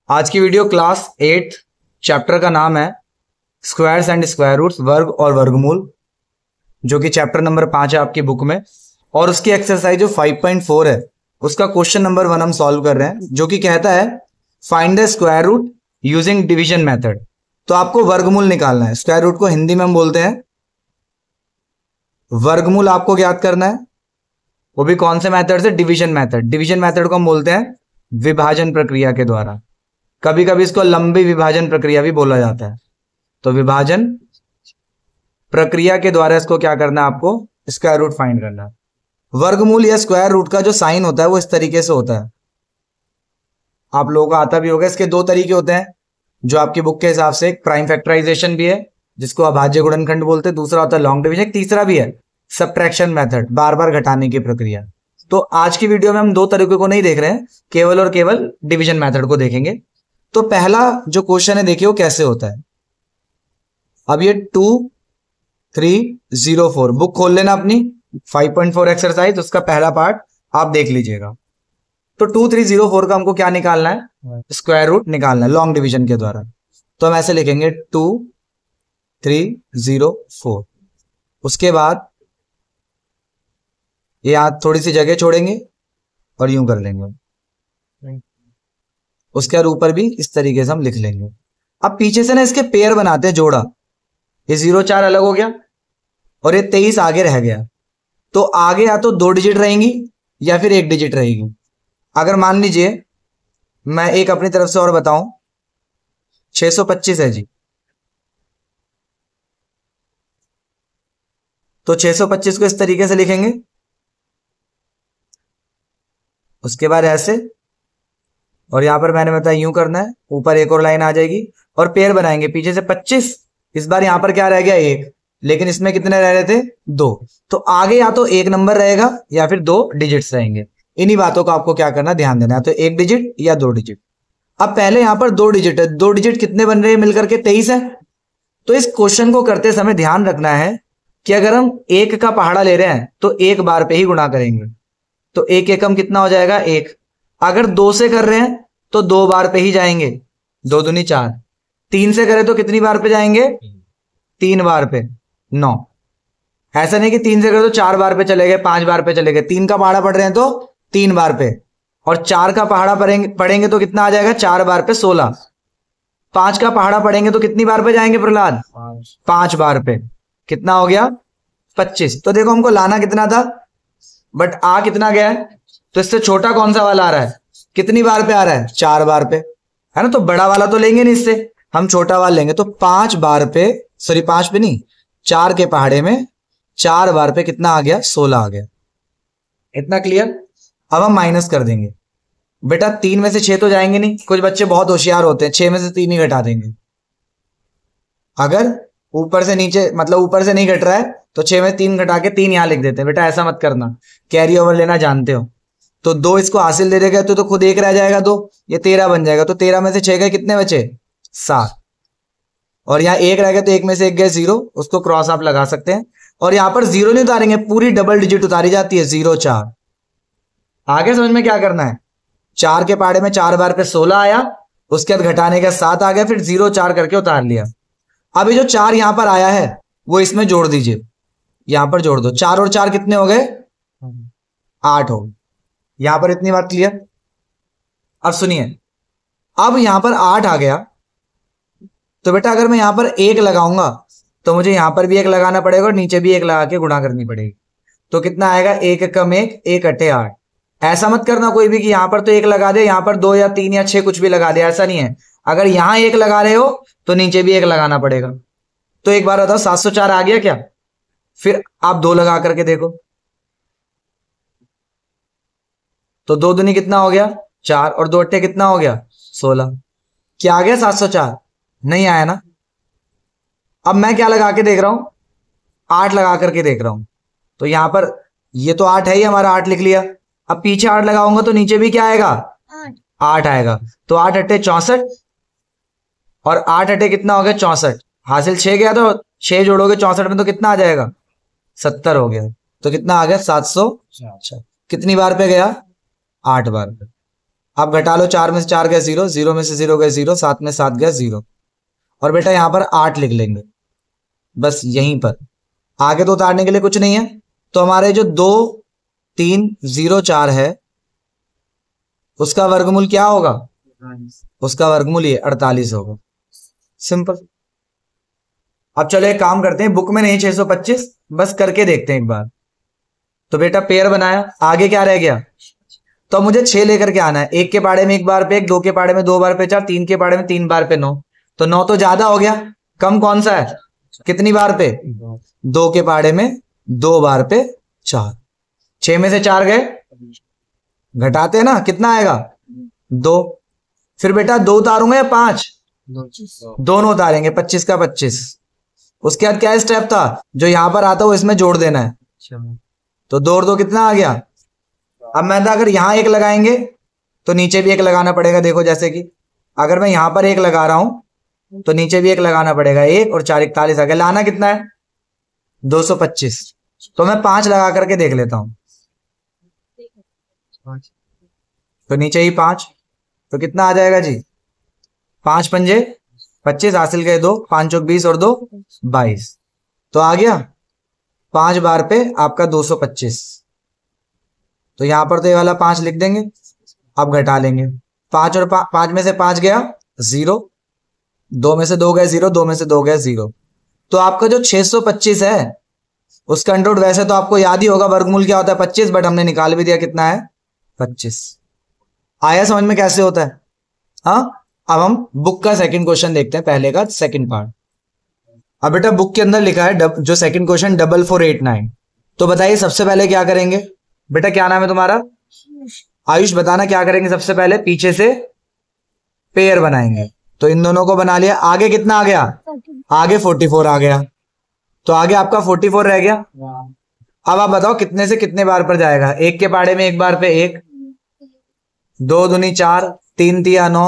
आज की video class 8 chapter का नाम है स्क्वायर्स एंड स्क्वायर रूट्स, वर्ग और वर्गमूल, जो कि चैप्टर नंबर 5 है आपकी बुक में। और उसकी एक्सरसाइज जो 5.4 है उसका क्वेश्चन नंबर 1 हम सॉल्व कर रहे हैं, जो कि कहता है find the square root using division method. तो आपको वर्गमूल निकालना है। स्क्वायर रूट को हिंदी में हम बोलते हैं वर्गमूल। आपको ज्ञात करना है, वो भी कौन से मेथड से? Division method. डिवीजन मेथड को हम बोलते हैं विभाजन प्रक्रिया के द्वारा। कभी कभी इसको लंबी विभाजन प्रक्रिया भी बोला जाता है। तो विभाजन प्रक्रिया के द्वारा इसको क्या करना है? आपको स्क्वायर रूट फाइंड करना है। वर्गमूल या स्क्वायर रूट का जो साइन होता है वो इस तरीके से होता है, आप लोगों को आता भी होगा। इसके दो तरीके होते हैं जो आपकी बुक के हिसाब से, एक प्राइम फैक्टराइजेशन भी है जिसको अभाज्य गुणनखंड बोलते हैं, दूसरा होता है लॉन्ग डिवीजन, एक तीसरा भी है सबट्रैक्शन मेथड, बार बार घटाने की प्रक्रिया। तो आज की वीडियो में हम दो तरीकों को नहीं देख रहे हैं, केवल और केवल डिवीजन मेथड को देखेंगे। तो पहला जो क्वेश्चन है देखिए वो कैसे होता है। अब ये 2304 बुक खोल लेना अपनी, 5.4 एक्सरसाइज, उसका पहला पार्ट आप देख लीजिएगा। तो 2304 का हमको क्या निकालना है? स्क्वायर रूट निकालना है लॉन्ग डिवीजन के द्वारा। तो हम ऐसे लिखेंगे 2304। उसके बाद ये यहां थोड़ी सी जगह छोड़ेंगे और यूं कर लेंगे। उसके ऊपर भी इस तरीके से हम लिख लेंगे। अब पीछे से ना इसके पेयर बनाते हैं, जोड़ा। ये 04 अलग हो गया और ये 23 आगे रह गया। तो आगे या तो 2 डिजिट रहेंगी या फिर 1 डिजिट रहेगी। अगर मान लीजिए मैं एक अपनी तरफ से और बताऊं, 625 है जी, तो 625 को इस तरीके से लिखेंगे। उसके बाद ऐसे, और यहां पर मैंने बताया यूं करना है, ऊपर एक और लाइन आ जाएगी और पेयर बनाएंगे। पीछे से 25, इस बार यहां पर क्या रह गया? 1, लेकिन इसमें कितने रह रहे थे? 2। तो आगे या तो 1 नंबर रहेगा या फिर 2 डिजिट्स रहेंगे। इन्हीं बातों का आपको क्या करना, ध्यान देना है। तो 1 डिजिट या 2 डिजिट। अब पहले यहां पर 2 डिजिट है, 2 डिजिट कितने बन रहे हैं मिलकर के? 23 है। तो इस क्वेश्चन को करते समय ध्यान रखना है कि अगर हम 1 का पहाड़ा ले रहे हैं तो 1 बार पे ही गुणा करेंगे। तो 1 एकम कितना हो जाएगा? 1। अगर 2 से कर रहे हैं तो 2 बार पे ही जाएंगे, 2 दूनी 4। 3 से करें तो कितनी बार पे जाएंगे? 3 बार पे, 9। ऐसा नहीं कि 3 से करें तो 4 बार पे चले गए, 5 बार पे चले गए। 3 का पहाड़ा पढ़ रहे हैं तो 3 बार पे, और 4 का पहाड़ा पढ़ेंगे तो कितना आ जाएगा? 4 बार पे 16। 5 का पहाड़ा पढ़ेंगे तो कितनी बार पे जाएंगे प्रहलाद? 5 बार पे। कितना हो गया? 25। तो देखो हमको लाना कितना था, बट आ कितना गया है? तो इससे छोटा कौन सा वाला आ रहा है? कितनी बार पे आ रहा है? 4 बार पे, है ना। तो बड़ा वाला तो लेंगे नहीं, इससे हम छोटा वाला लेंगे। तो 5 बार पे, सॉरी 5 पे नहीं, 4 के पहाड़े में 4 बार पे कितना आ गया? 16 आ गया। इतना क्लियर? अब हम माइनस कर देंगे। बेटा 3 में से 6 तो जाएंगे नहीं, कुछ बच्चे बहुत होशियार होते हैं, 6 में से 3 ही घटा देंगे। अगर ऊपर से नीचे, मतलब ऊपर से नहीं घट रहा है, तो 6 में 3 घटा के 3 यहां लिख देते हैं। बेटा ऐसा मत करना, कैरी ओवर लेना जानते हो। तो 2 इसको हासिल दे देगा तो खुद 1 रह जाएगा, 2, ये 13 बन जाएगा। तो 13 में से 6 गए, कितने बचे? 7। और यहाँ 1 रह गया तो 1 में से 1 गए 0, उसको क्रॉस आप लगा सकते हैं। और यहां पर 0 नहीं उतारेंगे, पूरी डबल डिजिट उतारी जाती है, 0 4। आगे समझ में क्या करना है? 4 के पहाड़े में 4 बार पे 16 आया, उसके बाद घटाने का 7 आ गया, फिर 0 4 करके उतार लिया। अभी जो 4 यहां पर आया है वो इसमें जोड़ दीजिए, यहां पर जोड़ दो। 4 और 4 कितने हो गए? 8 हो गए। यहां पर इतनी बात क्लियर? अब सुनिए, अब यहां पर 8 आ गया, तो बेटा अगर मैं यहां पर 1 लगाऊंगा तो मुझे यहां पर भी 1 लगाना पड़ेगा और नीचे भी 1 लगा के गुणा करनी पड़ेगी। तो कितना आएगा? 1 कम 1, 1 अट्ठे 8। ऐसा मत करना कोई भी कि यहां पर तो 1 लगा दे, यहां पर 2 या 3 या 6 कुछ भी लगा दे, ऐसा नहीं है। अगर यहां 1 लगा रहे हो तो नीचे भी 1 लगाना पड़ेगा। तो एक बार बताओ, 704 आ गया क्या? फिर आप 2 लगा करके देखो, तो 2 दूनी कितना हो गया? 4, और 2 अट्ठे कितना हो गया? 16। क्या आ गया? 704? नहीं आया ना। अब मैं क्या लगा के देख रहा हूं? 8 लगा करके देख रहा हूं। तो यहां पर ये तो 8 है ही हमारा, 8 लिख लिया। अब पीछे 8 लगाऊंगा तो नीचे भी क्या आएगा? 8 आएगा। तो 8 अट्ठे 64, और 8 अट्ठे कितना हो गया? 64। हासिल 6 गया, तो 6 जोड़ोगे 64 में तो कितना आ जाएगा? 70 हो गया। तो कितना आ गया? 700। कितनी बार पे गया? 8 बार पे। आप घटा लो, 4 में से 4 गया 0, 0 में से 0 गया 0, 7 में 7 गया 0। और बेटा यहां पर 8 लिख लेंगे बस यहीं पर, आगे तो उतारने के लिए कुछ नहीं है। तो हमारे जो 2 3 0 4 है उसका वर्गमूल क्या होगा? उसका वर्गमूल ये 48 होगा। सिंपल। अब चलो एक काम करते हैं, बुक में नहीं 625, बस करके देखते हैं एक बार। तो बेटा पेयर बनाया, आगे क्या रह गया? तो मुझे 6 लेकर के आना है। 1 के पाड़े में 1 बार पे 1, 2 के पाड़े में 2 बार पे 4, 3 के पाड़े में 3 बार पे 9। तो 9 तो ज्यादा हो गया, कम कौन सा है? कितनी बार पे? 2 के पाड़े में 2 बार पे 4। 6 में से 4 गए, घटाते हैं ना, कितना आएगा? 2। फिर बेटा 2 उतारूंगा या 5? दोनों उतारेंगे, 25 का 25। उसके बाद क्या स्टेप था? जो यहां पर आता है वो इसमें जोड़ देना है। तो 2 और 2 कितना आ गया? अब मैं अगर यहां 1 लगाएंगे तो नीचे भी 1 लगाना पड़ेगा। देखो जैसे कि अगर मैं यहां पर 1 लगा रहा हूं तो नीचे भी 1 लगाना पड़ेगा। 1 और 4 41 आ गया। लाना कितना है? 225। तो मैं 5 लगा करके देख लेता हूं। तो नीचे ही 5, तो कितना आ जाएगा जी? 5 पंजे 25, हासिल गए 2, 5 चौक 20 और 2 22। तो आ गया 5 बार पे आपका 225। तो यहां पर तो ये वाला 5 लिख देंगे। अब घटा लेंगे, 5 और 5 में से 5 गया 0, 2 में से 2 गए 0, 2 में से 2 गए 0। तो आपका जो 625 है उसका अंडर रूट, वैसे तो आपको याद ही होगा वर्गमूल क्या होता है 25, बट हमने निकाल भी दिया, कितना है? 25। आया समझ में कैसे होता है? हाँ। अब हम बुक का सेकंड क्वेश्चन देखते हैं, पहले का सेकंड पार्ट। अब बेटा बुक के अंदर लिखा है जो सेकंड क्वेश्चन 4489। तो बताइए सबसे पहले क्या करेंगे? बेटा क्या नाम है तुम्हारा? आयुष। बताना क्या करेंगे सबसे पहले? पीछे से पेयर बनाएंगे। तो इन दोनों को बना लिया। आगे कितना आ गया? आगे 44 आ गया। तो आगे आपका 44 रह गया। अब आप बताओ कितने से कितने बार पर जाएगा? 1 के पाड़े में 1 बार पे 1, 2 दूनी 4, 3 तिया 9,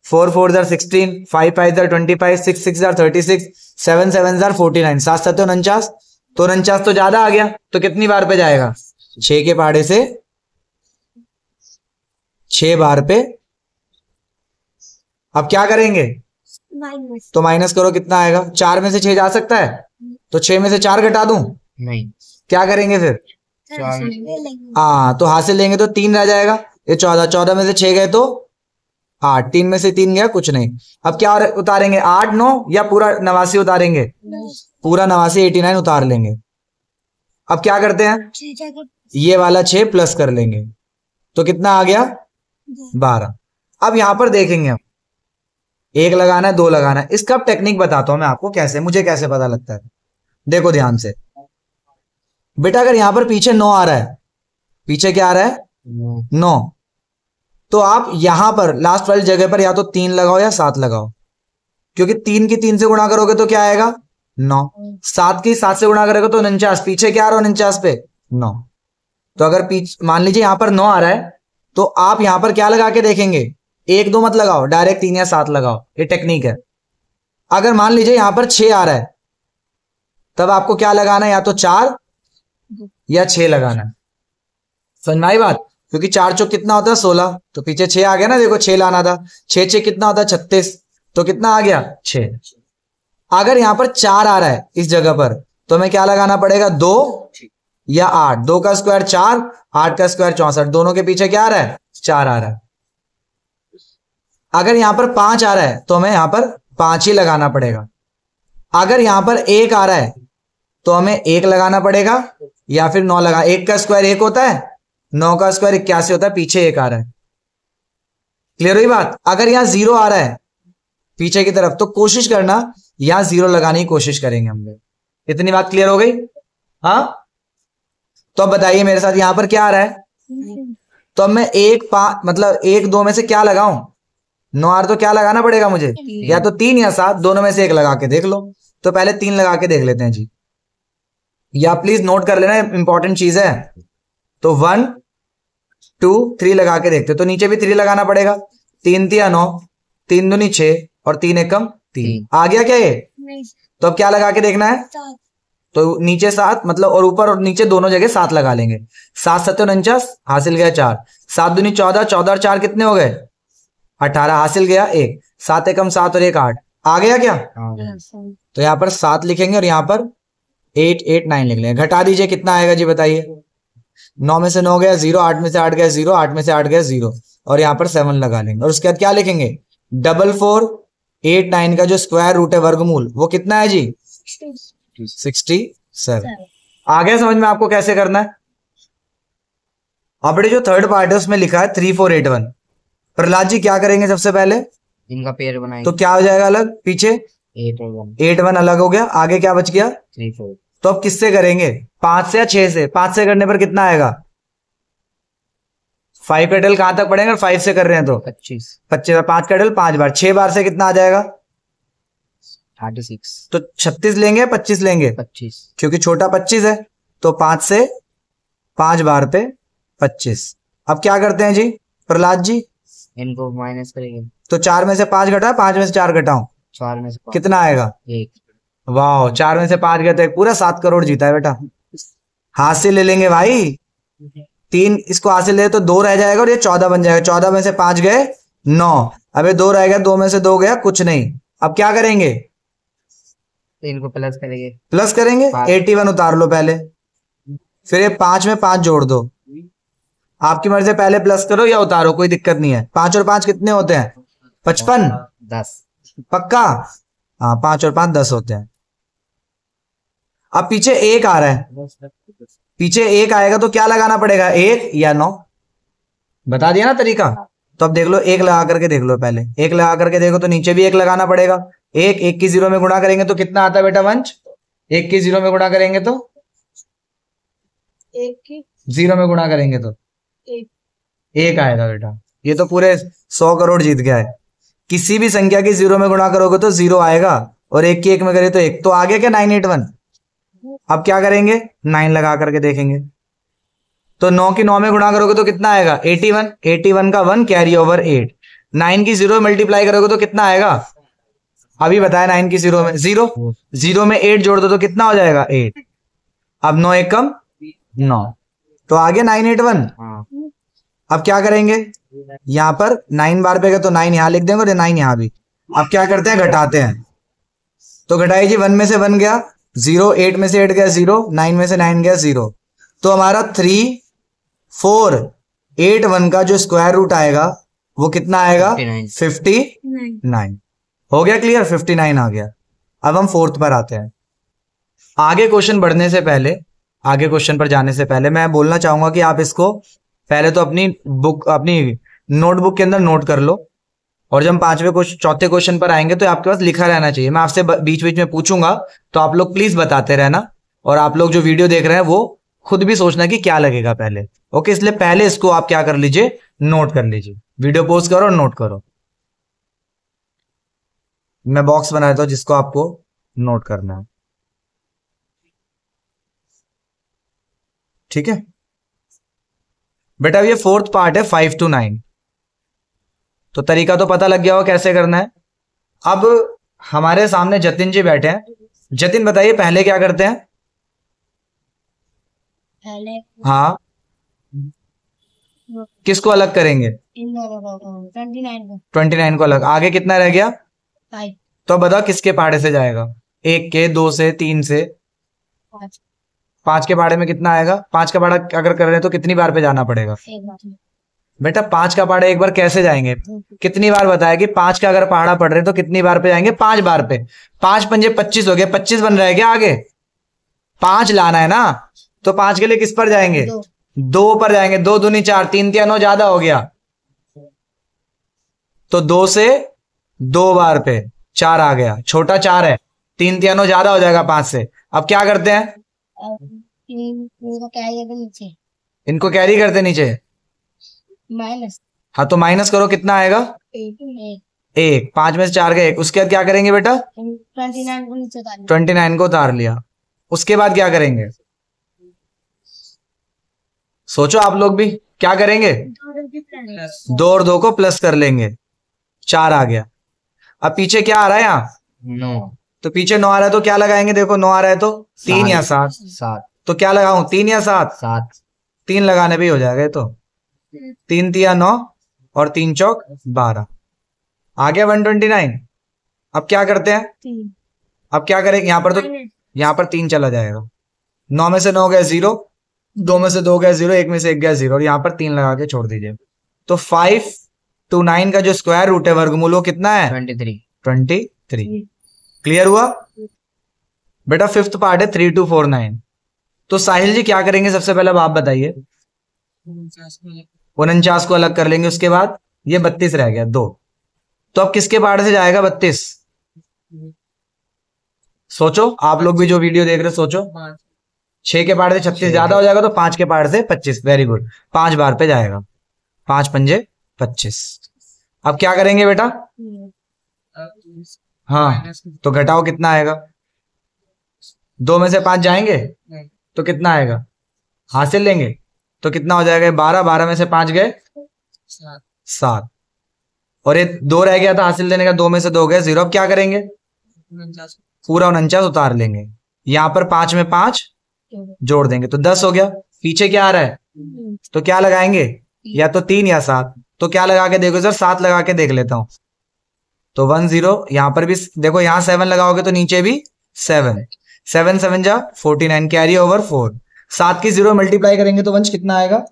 4 4 जार 16, 5 5 जार 25, 6 6 जार 36, 7 7 जार 49, 7 7 49। तो 49 तो ज्यादा आ गया, तो कितनी बार पे जाएगा? 6 के पाड़े से 6 बार पे। अब क्या करेंगे? तो माइनस करो, कितना आएगा? 4 में से 6 जा सकता है, तो 6 में से 4 घटा दूं? नहीं। क्या करेंगे फिर? हाँ, तो हासिल लेंगे तो 3 रह जाएगा। ये 14, 14 में से 6 गए तो 8, 3 में से 3 गया, कुछ नहीं। अब क्या उतारेंगे? 8 9 या पूरा 89 उतारेंगे? पूरा 89 89 उतार लेंगे। अब क्या करते हैं? ये वाला 6 प्लस कर लेंगे, तो कितना आ गया? 12। अब यहां पर देखेंगे हम, 1 लगाना है 2 लगाना है। इसका टेक्निक बताता हूं मैं आपको, कैसे मुझे कैसे पता लगता है। देखो ध्यान से बेटा, अगर यहां पर पीछे 9 आ रहा है, पीछे क्या आ रहा है? 9। तो आप यहां पर लास्ट वाली जगह पर या तो 3 लगाओ या 7 लगाओ, क्योंकि 3 की 3 से गुणा करोगे तो क्या आएगा? 9। 7 की 7 से गुणा करोगे तो 49। पीछे क्या आ रहा है 49 पे? 9। तो अगर मान लीजिए यहां पर 9 आ रहा है, तो आप यहां पर क्या लगा के देखेंगे? 1 2 मत लगाओ, डायरेक्ट 3 या 7 लगाओ। ये टेक्निक है। अगर मान लीजिए यहां पर 6 आ रहा है, तब आपको क्या लगाना है? या तो 4 या 6 लगाना है। समझ में आई बात? क्योंकि 4 चौक कितना होता है? 16। तो पीछे 6 आ गया ना, देखो 6 लाना था। 6 6 कितना होता है? 36। तो कितना आ गया? 6। अगर यहां पर 4 आ रहा है इस जगह पर, तो हमें क्या लगाना पड़ेगा? 2 या 8। 2 का स्क्वायर 4, 8 का स्क्वायर 64। दोनों के पीछे क्या आ रहा है? 4 आ रहा है। अगर यहां पर 5 आ रहा है तो हमें यहां पर 5 ही लगाना पड़ेगा। अगर यहां पर 1 आ रहा है तो हमें 1 लगाना पड़ेगा, या फिर 9 लगा। 1 का स्क्वायर 1 होता है, 9 का स्क्वायर 81 होता है, पीछे 1 आ रहा है। क्लियर हुई बात? अगर यहां 0 आ रहा है पीछे की तरफ, तो कोशिश करना यहां 0 लगाने की कोशिश करेंगे हम लोग। इतनी बात क्लियर हो गई? हाँ। तो अब बताइए मेरे साथ, यहां पर क्या आ रहा है? तो अब मैं 1 5 मतलब 1 2 में से क्या लगाऊं? 9 आ रहा तो क्या लगाना पड़ेगा मुझे? या तो 3 या 7, दोनों में से 1 लगा के देख लो। तो पहले 3 लगा के देख लेते हैं जी, या प्लीज नोट कर लेना, इंपॉर्टेंट चीज है। तो 1 2 3 लगा के देखते, तो नीचे भी 3 लगाना पड़ेगा। 3 तिया 9, 3 दूनी 6 और 3 एकम 3। आ गया क्या ये? तो अब क्या लगा के देखना है? तो नीचे 7 मतलब, और ऊपर और नीचे दोनों जगह 7 लगा लेंगे। 7 7 49 हासिल गया 4, 7 दूनी 14, 14 और 4 कितने हो गए 18, हासिल गया 1, 7 एकम 7 और 1 8, आ गया क्या? तो यहाँ पर 7 लिखेंगे और यहाँ पर 8 8 9 लिख लेंगे। घटा दीजिए कितना आएगा जी बताइए। 9 में से 9 गया 0, 8 में से 8 गया 0, 8 में से 8 गया 0, और यहाँ पर 7 लगा लेंगे। और उसके बाद क्या लिखेंगे 4 8 9 का जो स्क्वायर रूट है वर्गमूल वो कितना है जी 67। आ गया समझ में आपको कैसे करना है? अपने जो थर्ड पार्ट है उसमें लिखा है 3481। प्रहलाद जी क्या करेंगे सबसे पहले इनका पेयर बनाएंगे तो क्या हो जाएगा अलग, पीछे 8 1 अलग हो गया, आगे क्या बच गया 3 4। तो अब किससे करेंगे 5 से या 6 से? 5 से करने पर कितना आएगा 5 का डल कहां तक पड़ेगा 5 से कर रहे हैं तो 25 25, 5 का डल 5 बार, 6 बार से कितना आ जाएगा 36। तो 36 लेंगे 25 लेंगे 25 क्योंकि छोटा 25 है, तो 5 से 5 बार पे 25। अब क्या करते हैं जी प्रहलाद जी, इनको माइनस करेंगे तो 4 में से 5 घटा, 5 में से 4 घटाऊं 4 में से 5 कितना आएगा 1। वाह, 4 में से 5 गए तो एक पूरा 7 करोड़ जीता है बेटा। हासिल ले लेंगे भाई, 3 इसको हासिल ले तो 2 रह जाएगा और ये 14 बन जाएगा। 14 में से 5 गए 9, अबे 2 रह गया, 2 में से 2 गया कुछ नहीं। अब क्या करेंगे तो इनको प्लस करेंगे, प्लस करेंगे, 81 उतार लो पहले, फिर ये 5 में 5 जोड़ दो। आपकी मर्जी से पहले प्लस करो या उतारो, कोई दिक्कत नहीं है। 5 और 5 कितने होते हैं 55, 10। पक्का? हाँ 5 और 5 10 होते हैं। अब पीछे 1 आ रहा है, पीछे 1 आएगा तो क्या लगाना पड़ेगा 1 या 9, बता दिया ना तरीका। तो अब देख लो 1 लगा करके देख लो, पहले 1 लगा करके देखो तो नीचे भी 1 लगाना पड़ेगा। 1 की 0 में गुणा करेंगे तो कितना आता है बेटा वंश, 1 की 0 में गुणा करेंगे तो 1 की 0 में गुणा करेंगे तो 1 1 आएगा बेटा। ये तो पूरे 100 करोड़ जीत गया है। किसी भी संख्या की 0 में गुणा करोगे तो 0 आएगा, और 1 की 1 में करे तो 1, तो आ गया क्या 981। अब क्या करेंगे 9 लगा करके देखेंगे, तो 9 की 9 में गुणा करोगे तो कितना आएगा 81, 81 का 1 कैरी ओवर 8। 9 की 0 मल्टीप्लाई करोगे तो कितना आएगा, अभी बताया 9 की 0 में 0, 0 में 8 जोड़ दो तो कितना हो जाएगा 8। अब 9 एक कम 9, तो आगे 981। हाँ अब क्या करेंगे, यहां पर 9 बार पे गए तो 9 यहां लिख देंगे और 9 यहां भी। अब क्या करते हैं घटाते हैं, तो घटाइए जी, 1 में से 1 गया 0, 8 में से 8 गया 0, 9 में से 9 गया 0, तो हमारा 3 4 8 1 का जो स्क्वायर रूट आएगा वो कितना आएगा 59। हो गया क्लियर, 59 आ गया। अब हम फोर्थ पर आते हैं। आगे क्वेश्चन बढ़ने से पहले, आगे क्वेश्चन पर जाने से पहले मैं बोलना चाहूंगा कि आप इसको पहले तो अपनी बुक, अपनी नोटबुक के अंदर नोट कर लो, और जब हम चौथे क्वेश्चन पर आएंगे तो आपके पास लिखा रहना चाहिए। मैं आपसे बीच बीच में पूछूंगा तो आप लोग प्लीज बताते रहना, और आप लोग जो वीडियो देख रहे हैं वो खुद भी सोचना कि क्या लगेगा पहले। ओके, इसलिए पहले इसको आप क्या कर लीजिए, नोट कर लीजिए। वीडियो पॉज करो और नोट करो। मैं बॉक्स बना देता हूं जिसको आपको नोट करना है, ठीक है बेटा। ये फोर्थ पार्ट है 5 to 9, तो तरीका तो पता लग गया हो कैसे करना है। अब हमारे सामने जतिन जी बैठे हैं। जतिन बताइए पहले क्या करते हैं? पहले हाँ, किसको अलग करेंगे? इन दोनों को 29 को 29 को अलग। आगे कितना रह गया? 5 तो बताओ किसके पहाड़े से जाएगा? 1 के, 2 से, 3 से, 5 5 के पहाड़े में कितना आएगा? 5 का पहाड़ा अगर कर रहे हैं तो कितनी बार पे जाना पड़ेगा? एक बार बेटा 5 का पहाड़ा एक बार कैसे जाएंगे? कितनी बार बताया कि 5 का अगर पहाड़ा पढ़ रहे हैं तो कितनी बार पे जाएंगे? 5 बार पे। 5 पंजे 25 हो गए, 25 बन रहा है क्या आगे? 5 लाना है ना, तो 5 के लिए किस पर जाएंगे? 2 पर जाएंगे। 2 दूनी 4, 3 3 9 ज्यादा हो गया, तो 2 से 2 बार पे 4 आ गया। छोटा 4 है, 3 3 9 ज्यादा हो जाएगा 5 से। अब क्या करते हैं, इनको कैरी करके नीचे इनको कैरी करते नीचे। माइनस हाँ तो माइनस करो, कितना आएगा? 1। 5 में से 4 गए 1। उसके बाद क्या करेंगे बेटा? 29 को नीचे उतारना 29 को उतार लिया। उसके बाद क्या करेंगे? सोचो आप लोग भी क्या करेंगे? 2 और 2 को प्लस कर लेंगे, 4 आ गया। अब पीछे क्या आ रहा है यहाँ? 9। तो पीछे 9 आ रहा है तो क्या लगाएंगे, देखो 9 आ रहा है तो 3 या 7, 7 तो क्या लगाऊं 3 या 7, 7 3 लगाने पे ही हो जाएगा ये तो। 3 तिया 9 और 3 चौक 12, आ गया 129। अब क्या करते हैं, 3 अब क्या करेंगे यहाँ पर, तो यहाँ पर 3 चला जाएगा, 9 में से 9 गया 0, 2 में से 2 गया 0, 1 में से 1 गया 0, और यहाँ पर 3 लगा के छोड़ दीजिए। तो 5 to 9 का जो स्क्वायर रूट है, वर्गमूल, वो कितना है 23 23। क्लियर हुआ बेटा। फिफ्थ पार्ट है 3 to 4 9। तो साहिल जी क्या करेंगे सबसे पहले, अब आप बताइए। 49 को अलग कर लेंगे, उसके बाद ये 32 रह गया 2, तो अब किसके पार्ट से जाएगा 32, सोचो आप लोग भी जो वीडियो देख रहे हो, सोचो। 6 के पार्ट से 36 ज्यादा हो जाएगा, तो 5 के पार्ट से 25, वेरी गुड, 5 बार पे जाएगा, 5 पंजे 25। अब क्या करेंगे बेटा, हाँ तो घटाओ कितना आएगा, 2 में से 5 जाएंगे तो कितना आएगा, हासिल लेंगे तो कितना हो जाएगा 12, 12 में से 5 गए 7, और ये 2 रह गया था हासिल लेने का, 2 में से 2 गए 0। अब क्या करेंगे, पूरा 49 उतार लेंगे, यहां पर 5 में 5 जोड़ देंगे तो 10 हो गया। पीछे क्या आ रहा है, तो क्या लगाएंगे, या तो 3 या 7, तो क्या लगा के देखो सर, 7 लगा के देख लेता हूं, तो 1 0, यहां पर भी देखो, यहां 7 लगाओगे तो नीचे भी 7, 7 7 जा 49, कैरी ओवर 4, 7 की 0 मल्टीप्लाई करेंगे तो वंश कितना आएगा,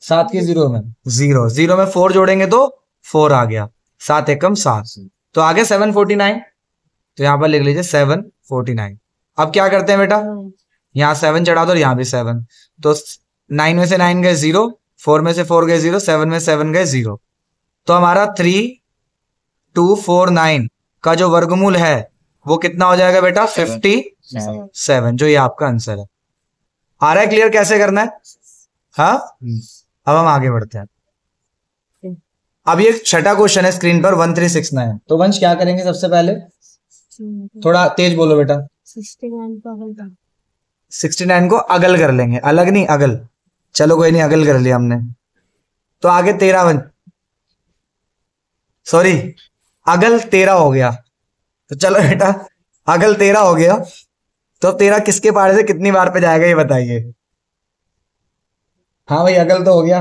7 की 0 में 0, 0 में 4 जोड़ेंगे तो 4 आ गया, 7 एकम 7, तो आ गया 749। तो यहां पर लिख लीजिए 749। अब क्या करते हैं बेटा, यहाँ 7 चढ़ा दो और यहाँ भी 7, तो 9 में से 9 गए 0, 4 में से 4 गए 0, 7 में 7 गए 0, तो हमारा 3249 का जो वर्गमूल है वो कितना हो जाएगा बेटा, 57, जो ये आपका आंसर है। आ रहा है क्लियर कैसे करना है, हाँ। अब हम आगे बढ़ते हैं। अब ये छठा क्वेश्चन है स्क्रीन पर 1369। तो वंश क्या करेंगे सबसे पहले, थोड़ा तेज बोलो बेटा। 69 को अगल कर लेंगे, अलग नहीं अगल, चलो कोई नहीं, अगल कर लिया हमने, तो आगे 13 सॉरी अगल 13 हो गया, तो चलो बेटा अगल 13 हो गया, तो 13 किसके पार से कितनी बार पे जाएगा ये बताइए। हाँ भाई अगल तो हो गया,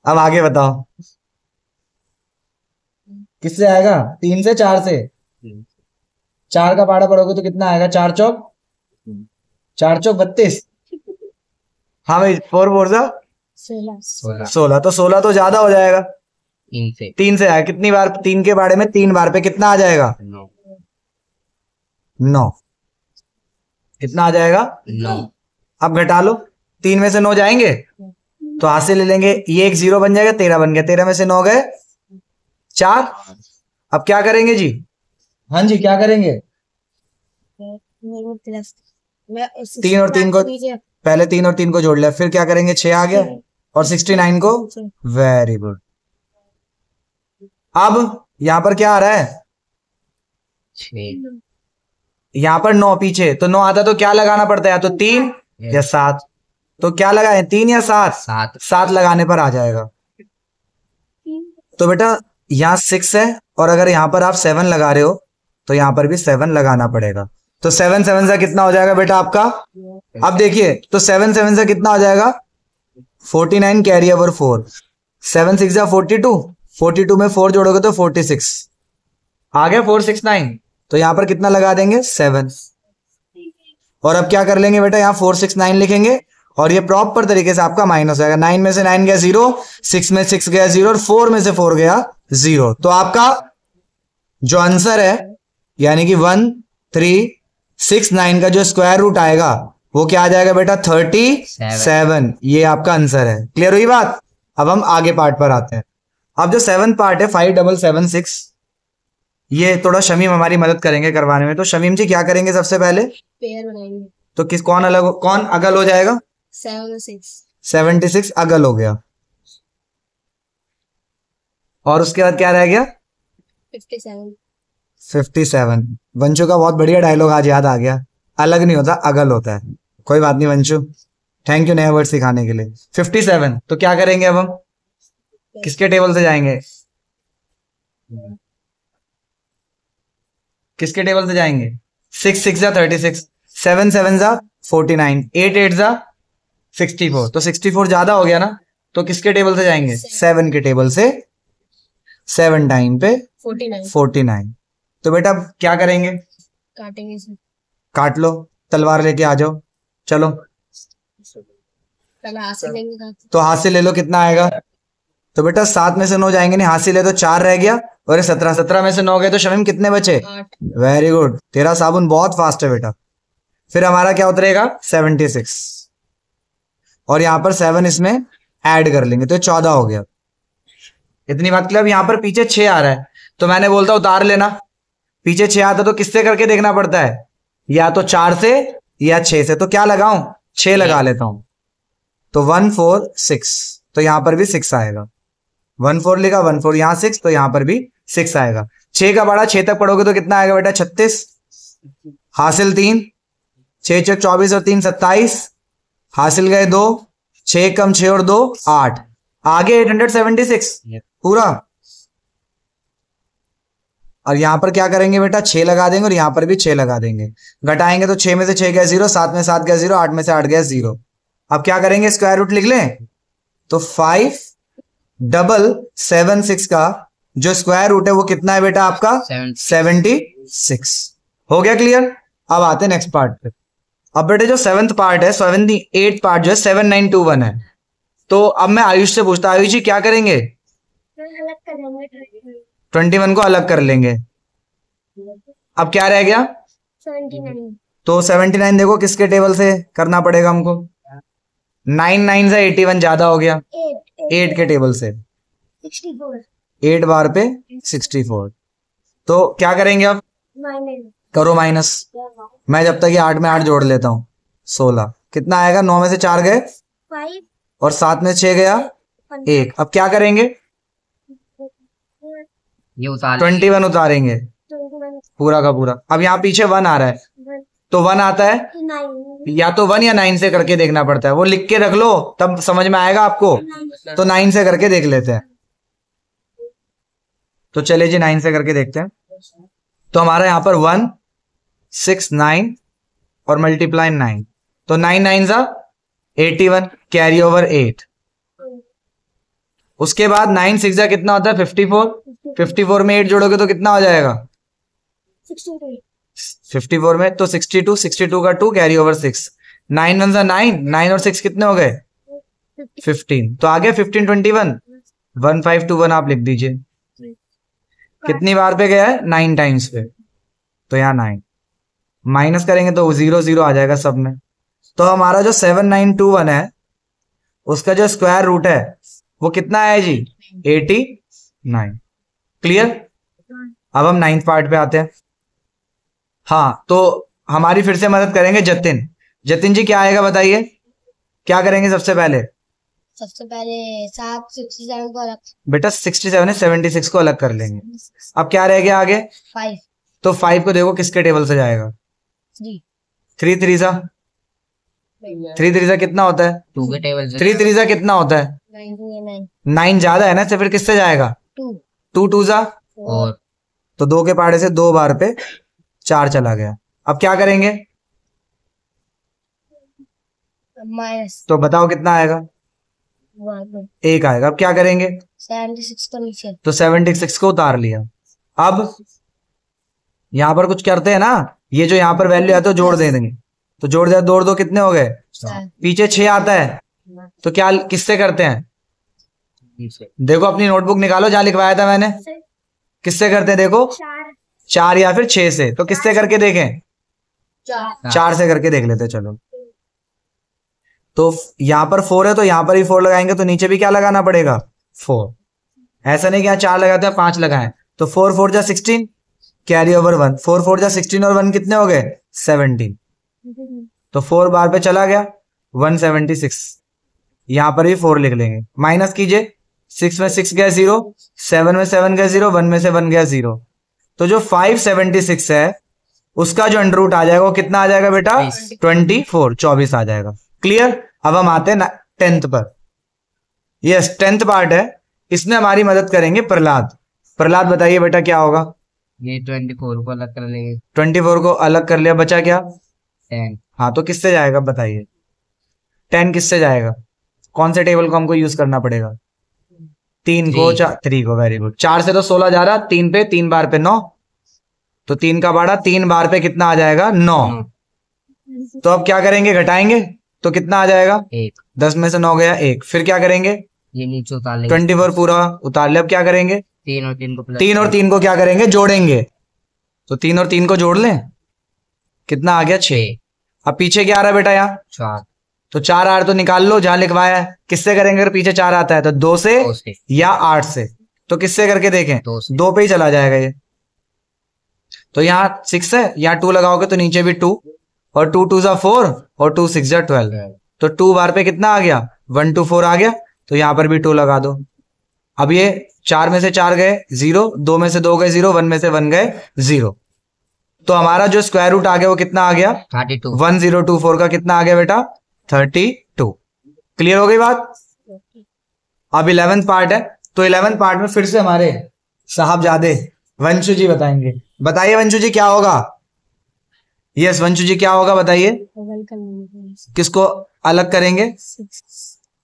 अब आगे बताओ किससे आएगा, 3 से 4 से, 4 का पाड़ा पढ़ोगे तो कितना आएगा, 4 चौक 32। हाँ भाई 4 4 जा 16, तो 16 तो ज्यादा हो जाएगा, 3 से आएगा, कितनी बार, 3 के बाड़े में 3 बार पे कितना आ जाएगा, 9, कितना आ जाएगा 9। अब घटा लो, 3 में से 9 जाएंगे तो हासिल ले लेंगे, ये एक 0 बन जाएगा, 13 बन गया, 13 में से 9 गए 4। अब क्या करेंगे जी, हाँ जी क्या करेंगे, 3 और 3 को पहले 3 और 3 को जोड़ लिया, फिर क्या करेंगे 6 आ गया, और 69 को, वेरी गुड। अब यहां पर क्या आ रहा है, यहां पर 9 पीछे, तो 9 आता तो क्या लगाना पड़ता है, या तो 3 या 7, तो क्या लगाए 3 या 7, 7 लगाने पर आ जाएगा। तो बेटा यहाँ 6 है, और अगर यहां पर आप 7 लगा रहे हो तो यहां पर भी 7 लगाना पड़ेगा, तो 7 7 से कितना हो जाएगा बेटा आपका, अब देखिए तो 7 7 से कितना हो जाएगा 49, कैरी ओवर 4, 7 6 जा 42, 42 में 4 जोड़ोगे तो 46 आ गया, 469, तो यहां पर कितना लगा देंगे 7, और अब क्या कर लेंगे बेटा, यहाँ 469 लिखेंगे, और ये प्रॉपर तरीके से आपका माइनस आएगा, 9 में से 9 गया 0, 6 में 6 गया 0, और 4 में से 4 गया 0, तो आपका जो आंसर है यानी कि 1369 का जो स्क्वायर रूट आएगा वो क्या आ जाएगा बेटा 37, ये आपका आंसर है। क्लियर हुई बात। अब हम आगे पार्ट पर आते हैं। अब जो 7th पार्ट है 5776, ये थोड़ा शमीम हमारी मदद करेंगे करवाने में। तो शमीम जी क्या करेंगे सबसे पहले, पेयर बनाएंगे, तो किस कौन अगल हो जाएगा, 76 अगल हो गया, और उसके बाद क्या रह गया 57। वंशु का बहुत बढ़िया डायलॉग आज याद आ गया, अलग नहीं होता अगल होता है। कोई बात नहीं वंशु, थैंक यू नया वर्ड सिखाने के लिए। 57, तो क्या करेंगे अब हम, किसके टेबल से जाएंगे, किसके टेबल से जाएंगे? 6 6 जा 36, 7 7 जा 49, 8 8 जा 64। तो 64 ज्यादा हो गया ना, तो किसके टेबल से जाएंगे? 7 के टेबल से। 7 टाइम पे 49 49। तो बेटा अब क्या करेंगे? काटेंगे इसे। काट लो, तलवार लेके आ जाओ, चलो। पहले हाथ से लेंगे काट। तो हाथ से ले लो, कितना आएगा? तो बेटा 7 में से 9 जाएंगे नहीं, हाथ से ले तो 4 रह गया, और 17 17 में से 9 गए तो शमीम कितने बचे? 8। वेरी गुड, तेरा साबुन बहुत फास्ट है बेटा। फिर हमारा क्या उतरेगा? 76, और यहां पर 7 इसमें ऐड कर लेंगे तो 14 हो गया। इतनी बात क्लियर? अब यहां पर पीछे 6 आ रहा है, तो मैंने बोलता उतार लेना। पीछे 6 आता तो किससे करके देखना पड़ता है? या तो 4 से या 6 से। तो क्या लगाऊं? 6 लगा लेता हूं। तो 1 4 6, तो यहां पर भी 6 आएगा। 1 4 लिखा, 1 4 यहां 6, तो यहां पर भी 6 आएगा। 6 का बड़ा 6 तक पढ़ोगे तो कितना आएगा बेटा? 36। हासिल 3, 6 6 24 और 3 27, हासिल गए 2, 6 कम 6 और 2 8, आगे 876 पूरा। और यहां पर क्या करेंगे बेटा? 6 लगा देंगे, और यहां पर भी 6 लगा देंगे। घटाएंगे तो 6 में से 6 गया 0, 7 में 7 गया 0, 8 में से 8 गया 0। अब क्या करेंगे? स्क्वायर रूट लिख लें। तो 5 डबल 7 6 का जो स्क्वायर रूट है वो कितना है बेटा आपका? 76। हो गया क्लियर? अब आते हैं नेक्स्ट पार्ट पे। अब बेटे जो 7th पार्ट है, 8th पार्ट जो है 7921 है। तो अब मैं आयुष से पूछता, आयुष जी क्या करेंगे? अलग करेंगे 21 को अलग कर लेंगे। अब क्या रह गया? 79। तो 79 देखो किसके टेबल से करना पड़ेगा हमको? 9 9 से 81 ज्यादा हो गया, 8 के टेबल से। 64 8 बार पे 64। तो क्या करेंगे अब? माइनस करो माइनस। मैं जब तक ये 8 में 8 जोड़ लेता हूं। 16 कितना आएगा? 9 में से 4 गए 5 और 7 में 6 गया 1। अब क्या करेंगे? ये उतार 21 उतारेंगे पूरा का पूरा। अब यहाँ पीछे 1 आ रहा है, तो 1 आता है, 9 या तो 1 या 9 से करके देखना पड़ता है। वो लिख के रख लो, तब समझ में आएगा आपको। तो 9 से करके देख लेते हैं। तो चले जी 9 से करके देखते हैं। तो हमारा यहाँ पर 1 6 9 और मल्टीप्लाई 9, तो 9 9 जा 81, कैरी ओवर 8। उसके बाद 9 6 जा कितना होता है? 54। 54 में 8 जोड़ोगे तो कितना हो जाएगा? 54 में तो 62, 62 का 2 कैरी ओवर 6। 9 1 जा 9, 9 और 6 कितने हो गए? 15। तो आ गया 15 21, 1521 आप लिख दीजिए। कितनी बार पे गया है? 9 टाइम्स पे, तो यहाँ 9 माइनस करेंगे तो 0 0 आ जाएगा सब में। तो हमारा जो 7921 है उसका जो स्क्वायर रूट है वो कितना है जी? 89। क्लियर? अब हम 9th पार्ट पे आते हैं। हाँ, तो हमारी फिर से मदद करेंगे जतिन। जतिन जी क्या आएगा बताइए? क्या करेंगे सबसे पहले? सबसे पहले 7 67 को अलग। बेटा 67 है, 76 को अलग कर लेंगे। अब क्या रह गया आगे? 5 तो 5 को देखो किसके टेबल से जाएगा? 3 3 3 सा 3 3 सा कितना होता है? 2 के टेबल से 3 3 सा कितना होता है? 9 9 ज्यादा है ना, तो फिर किससे जाएगा? 2 2 2 सा, और तो 2 के पहाड़े से 2 बार पे 4 चला गया। अब क्या करेंगे? माइनस तो बताओ कितना आएगा? 1 आएगा। अब क्या करेंगे? 76 को नीचे। तो 76 को उतार लिया। अब यहां पर कुछ करते हैं ना, ये जो यहां पर वैल्यू आती है जोड़ दे देंगे। तो जोड़ दिया, 2 2 कितने हो गए? पीछे 6 आता है, तो क्या किससे करते हैं? नीचे देखो अपनी नोटबुक निकालो जहां लिखवाया था मैंने। किससे करते हैं देखो? 4 या फिर 6 से। तो किससे करके देखें? 4 से करके देख लेते हैं, चलो। तो यहां पर 4 है तो यहां पर ही 4 लगाएंगे, तो नीचे भी क्या लगाना पड़ेगा? 4। ऐसा नहीं कि यहाँ 4 लगाते हैं 5 लगाएं। तो 4 4 जा 16, कैरी ओवर 1। 4 4 जा 16 और 1 कितने हो गए? 17। तो 4 बार पे चला गया 176। यहां पर भी 4 लिख लेंगे। माइनस कीजिए, 6 में 6 गया 0, 7 में 7 गया 0, 1 में से 1 गया 0। तो जो 576 है उसका जो अंडर रूट आ जाएगा वो कितना आ जाएगा बेटा? 24 24 आ जाएगा। क्लियर? अब हम आते हैं 10th पर। यस, 10th पार्ट है, इसमें हमारी मदद करेंगे प्रहलाद। प्रहलाद बताइए बेटा क्या होगा? ये 24 को अलग कर लेंगे। 24 को अलग कर लिया, बचा क्या? 10। हाँ, तो किससे जाएगा बताइए? 10 किससे जाएगा? कौन से टेबल को हमको यूज करना पड़ेगा? 3 को, 3 को। Very good. 4 से तो 16 जा रहा, 3 पे 3 बार पे 9, तो 3 का बाड़ा 3 बार पे कितना आ जाएगा? 9। तो अब क्या करेंगे? घटाएंगे तो कितना आ जाएगा? 1। 10 में से 9 गया 1। फिर क्या करेंगे? ये नीचे उतार लेंगे। 24 पूरा उतार लिया। अब क्या करेंगे? 3 और 3 को प्लस 3 और 3 को क्या करेंगे? जोड़ेंगे। तो 3 और 3 को जोड़ लें, कितना आ गया? 6। अब पीछे क्या आ रहा है बेटा? यहाँ 4। तो 4 8 तो निकाल लो जहां लिखवाया है। किससे करेंगे अगर पीछे 4 आता है? तो 2 से 2 से या 8 से। तो किससे करके देखें? 2 से। 2 पे ही चला जाएगा ये। तो यहाँ 6 है, यहाँ 2 लगाओगे तो नीचे भी 2, और 2 2 जा 4 और 2 6 जा 12। तो 2 बार पे कितना आ गया? 1 2 4 आ गया। तो यहाँ पर भी 2 लगा दो। अब ये 4 में से 4 गए 0, 2 में से 2 गए 0, 1 में से 1 गए 0। तो हमारा जो स्क्वायर रूट आ गया वो कितना आ गया? 32। 1024 का कितना आ गया बेटा? 32। क्लियर हो गई बात? अब 11th पार्ट है, तो 11th पार्ट में फिर से हमारे साहबजादे वंशु जी बताएंगे। बताइए वंशु जी क्या होगा? यस वंशु जी क्या होगा बताइए? किसको अलग करेंगे?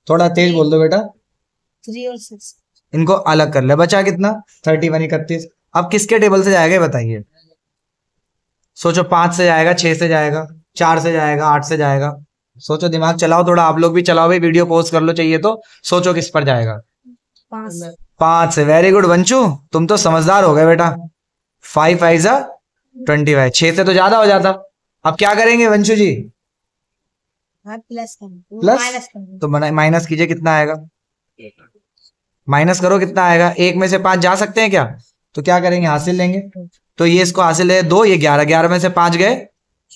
थोड़ा तेज बोल दो बेटा। 3 और 6 इनको अलग कर ले। बचा कितना? 31 31। अब किसके टेबल से जाएगा बताइए? सोचो, 5 से जाएगा, 6 से जाएगा, 4 से जाएगा, 8 से जाएगा। सोचो, दिमाग चलाओ थोड़ा। आप लोग भी चलाओ भाई, वीडियो पॉज कर लो चाहिए तो। सोचो किस पर जाएगा? 5 से। वेरी गुड वंशु, तुम तो समझदार हो गए बेटा। 5 5 जा 25। 6 से तो ज्यादा हो जाता। अब क्या करेंगे वंशु जी? प्लस प्लस तो माइनस कीजिए, कितना आएगा? माइनस करो, कितना आएगा? 1 में से 5 जा सकते हैं क्या? तो क्या करेंगे? हासिल लेंगे। तो ये इसको हासिल है 2, ये 11, 11 में से 5 गए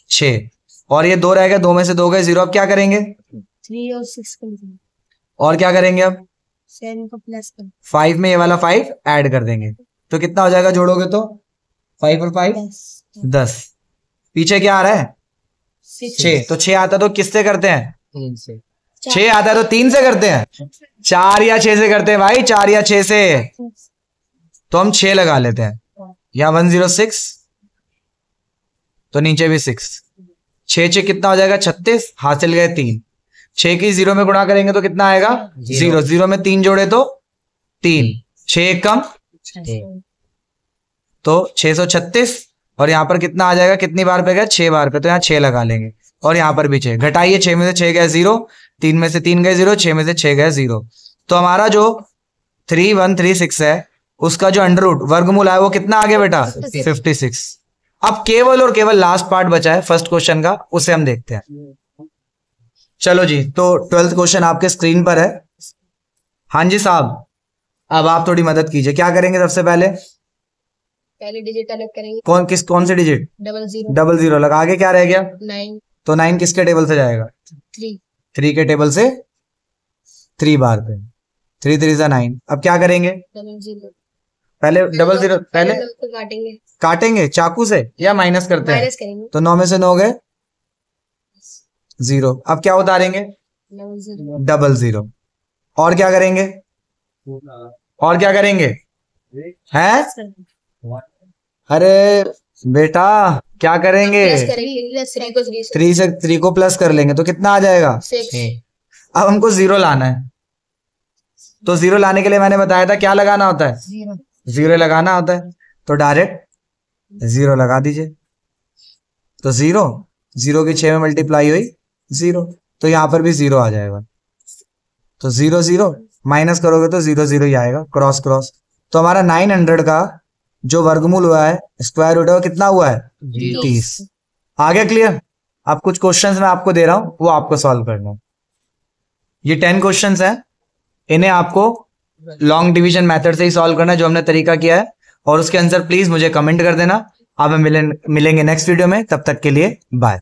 6, और ये 2 रह गए, 2 में से 2 गए 0। अब क्या करेंगे? 3 और 6 और क्या करेंगे? अब 7 को प्लस कर 5 में ये वाला 5 ऐड कर देंगे, तो कितना हो जाएगा जोड़ोगे तो? 5 और 5 10। पीछे क्या आ रहा है? 6। तो 6 आता तो किससे करते हैं? 3 से। 6 आता है तो 3 से करते हैं। 4 या 6 से करते हैं भाई, 4 या 6 से। तो हम 6 लगा लेते हैं। यहाँ 106, तो नीचे भी 6। 6 6 कितना हो जाएगा? 36। हासिल गए 3। 6 की 0 में गुणा करेंगे तो कितना आएगा? 0। 0 में 3 जोड़े तो 3। 6 1 कम, तो 636। और यहाँ पर कितना आ जाएगा? कितनी बार पे गया? 6 बार पे, तो यहाँ 6 लगा लेंगे। और यहाँ पर भी 6 घटाइए। 6 में से 6 गए 0, 3 में से 3 गए 0, 6 में से 6 गए 0। तो हमारा जो 3136 है उसका जो अंडर रूट वर्गमूल है वो कितना आ गया बेटा? 56। अब केवल और केवल लास्ट पार्ट बचा है फर्स्ट क्वेश्चन का, उसे हम देखते हैं। चलो जी, तो 12th क्वेश्चन आपके स्क्रीन पर है। हाँ जी साहब, अब आप थोड़ी मदद कीजिए। क्या करेंगे सबसे पहले? पहले डिजिट अलग करेंगे। कौन से डिजिट? 00 डबल 0 लगा। आगे क्या रह गया? 9 तो 9 किसके टेबल से जाएगा? 3 3 के टेबल से 3 बार पे। 3 3 जा 9। अब क्या करेंगे? 00 पहले 00 पहले को काटेंगे, काटेंगे चाकू से या माइनस करते हैं? माइनस करेंगे। तो 9 में से 9 गए 0। अब क्या उतारेंगे? 00। और क्या करेंगे? और क्या करेंगे? हैं? अरे बेटा क्या करेंगे? प्लस करेंगे। 3 को 3 से 3 को प्लस कर लेंगे तो कितना आ जाएगा? 6। अब हमको 0 लाना है, तो 0 लाने के लिए मैंने बताया था क्या लगाना होता है? 0 लगाना होता है। तो डायरेक्ट 0 लगा दीजिए। तो 0 की 6 में मल्टीप्लाई हुई 0, तो यहां पर भी 0 आ जाएगा। तो 0 0 माइनस करोगे तो 0 0 ही आएगा, क्रॉस क्रॉस। तो हमारा 900 का जो वर्गमूल हुआ है, स्क्वायर रूट है, वो कितना हुआ है? 30। आ गया क्लियर? अब कुछ क्वेश्चंस मैं आपको दे रहा हूं, वो आपको सॉल्व करना है। ये 10 क्वेश्चंस हैं, इन्हें आपको लॉन्ग डिवीजन मेथड से ही सॉल्व करना है, जो हमने तरीका किया है। और उसके आंसर प्लीज मुझे कमेंट कर देना। अब हम मिलेंगे नेक्स्ट वीडियो में, तब तक के लिए बाय।